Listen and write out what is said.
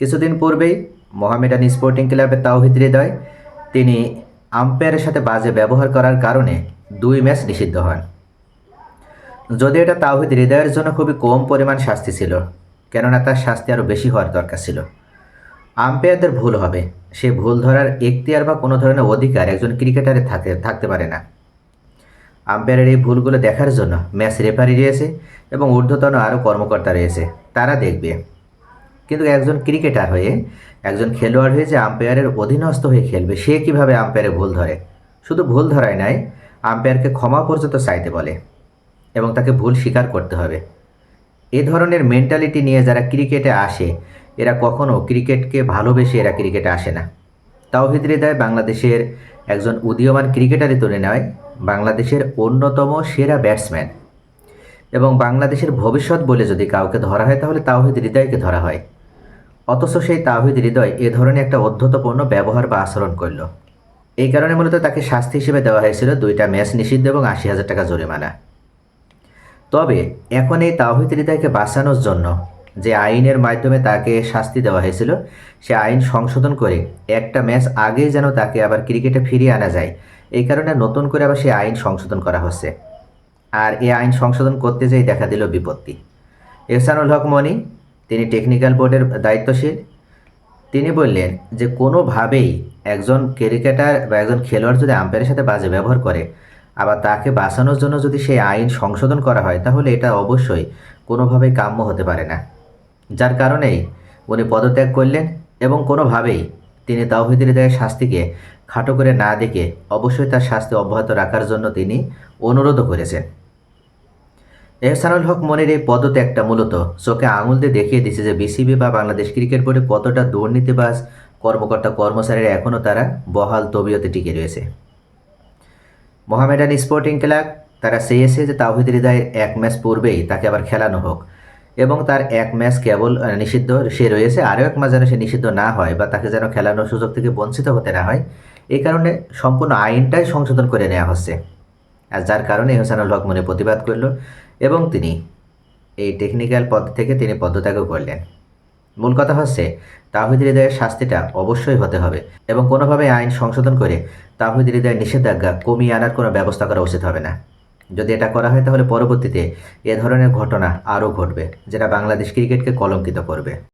কিছুদিন পূর্বেই মোহামেডান স্পোর্টিং ক্লাবের তাওহিদ হৃদয় তিনি আম্পায়ারের সাথে বাজে ব্যবহার করার কারণে 2 ম্যাচ নিষিদ্ধ হন। যদি এটা তাওহিদ হৃদয়ের জন্য খুবই কম পরিমাণ শাস্তি ছিল, কেননা তার শাস্তি আরও বেশি হওয়ার দরকার ছিল। আম্পায়ারদের ভুল হবে, সে ভুল ধরার এখতিয়ার বা কোনো ধরনের অধিকার একজন ক্রিকেটারের থাকতে পারে না। আম্পায়ারের এই ভুলগুলো দেখার জন্য ম্যাচ রেফারি রয়েছে এবং ঊর্ধ্বতন আরও কর্মকর্তা রয়েছে, তারা দেখবে। কিন্তু একজন ক্রিকেটার হয়ে, একজন খেলোয়াড় হয়ে যে আম্পায়ারের অধীনস্থ হয়ে খেলবে, সে কিভাবে আম্পায়ারের ভুল ধরে? শুধু ভুল ধরাই নাই, আম্পায়ারকে ক্ষমা পর্যন্ত চাইতে বলে এবং তাকে ভুল স্বীকার করতে হবে। এ ধরনের মেন্টালিটি নিয়ে যারা ক্রিকেটে আসে, এরা কখনো ক্রিকেটকে ভালোবেসে এরা ক্রিকেটে আসে না। তাওহিদ হৃদয় বাংলাদেশের একজন উদীয়মান ক্রিকেটারই তুলনায় বাংলাদেশের অন্যতম সেরা ব্যাটসম্যান, এবং বাংলাদেশের ভবিষ্যৎ বলে যদি কাউকে ধরা হয় তাহলে তাওহিদ হৃদয়কে ধরা হয়। অথচ সেই তাওহিদ হৃদয় এ ধরনের একটা অধ্যত্বপূর্ণ ব্যবহার বা আচরণ করল। এই কারণে মূলত তাকে শাস্তি হিসেবে দেওয়া হয়েছিল 2টা ম্যাচ নিষিদ্ধ এবং 80,000 টাকা জরিমানা। তবে এখন এই তাওহিদ হৃদয়কে বাঁচানোর জন্য যে আইনের মাধ্যমে তাকে শাস্তি দেওয়া হয়েছিল, সে আইন সংশোধন করে একটা ম্যাচ আগেই যেন তাকে আবার ক্রিকেটে ফিরিয়ে আনা যায়, এই কারণে নতুন করে আবার সেই আইন সংশোধন করা হচ্ছে। আর এই আইন সংশোধন করতে যেয়ে দেখা দিল বিপত্তি। এহসানুল হক মনি, তিনি টেকনিক্যাল বোর্ডের দায়িত্বশীল, তিনি বললেন যে কোনোভাবেই একজন ক্রিকেটার বা একজন খেলোয়াড় যদি আম্পায়ারের সাথে বাজে ব্যবহার করে, আবার তাকে বাঁচানোর জন্য যদি সেই আইন সংশোধন করা হয়, তাহলে এটা অবশ্যই কোনোভাবেই কাম্য হতে পারে না। যার কারণেই উনি পদত্যাগ করলেন এবং কোনোভাবেই তিনি তাওহিদ হৃদয়ের শাস্তিকে খাটো করে না দেখে অবশ্যই তার শাস্তি অব্যাহত রাখার জন্য তিনি অনুরোধও করেছেন। এহসানুল হক মনির এই পদত্যাগটা মূলত চোখে আঙুল দিয়ে দেখিয়ে দিচ্ছে যে বিসিবি বা বাংলাদেশ ক্রিকেট বোর্ডে কতটা দুর্নীতিবাজ কর্মকর্তা কর্মচারীরা এখনও তারা বহাল তবিয়তে টিকে রয়েছে। মোহামেডান স্পোর্টিং ক্লাব তারা চেয়েছে যে তাওহিদ হৃদয়ের 1 ম্যাচ পূর্বেই তাকে আবার খেলানো হোক এবং তার 1 ম্যাচ কেবল নিষিদ্ধ সে রয়েছে, আরও 1 ম্যাচ যেন সে নিষিদ্ধ না হয় বা তাকে যেন খেলানোর সুযোগ থেকে বঞ্চিত হতে না হয়, এই কারণে সম্পূর্ণ আইনটাই সংশোধন করে নেওয়া হচ্ছে। আর যার কারণে এহসানুল হক মনি প্রতিবাদ করল এবং তিনি এই টেকনিক্যাল পদ থেকে তিনি পদত্যাগও করলেন। মূল কথা হচ্ছে তাওহিদ হৃদয়ের শাস্তিটা অবশ্যই হতে হবে এবং কোনোভাবে আইন সংশোধন করে তাওহিদ হৃদয়ের নিষেধাজ্ঞা কমিয়ে আনার কোনো ব্যবস্থা করা উচিত হবে না। যদি এটা করা হয় তাহলে পরবর্তীতে এ ধরনের ঘটনা আরও ঘটবে, যেটা বাংলাদেশ ক্রিকেটকে কলঙ্কিত করবে।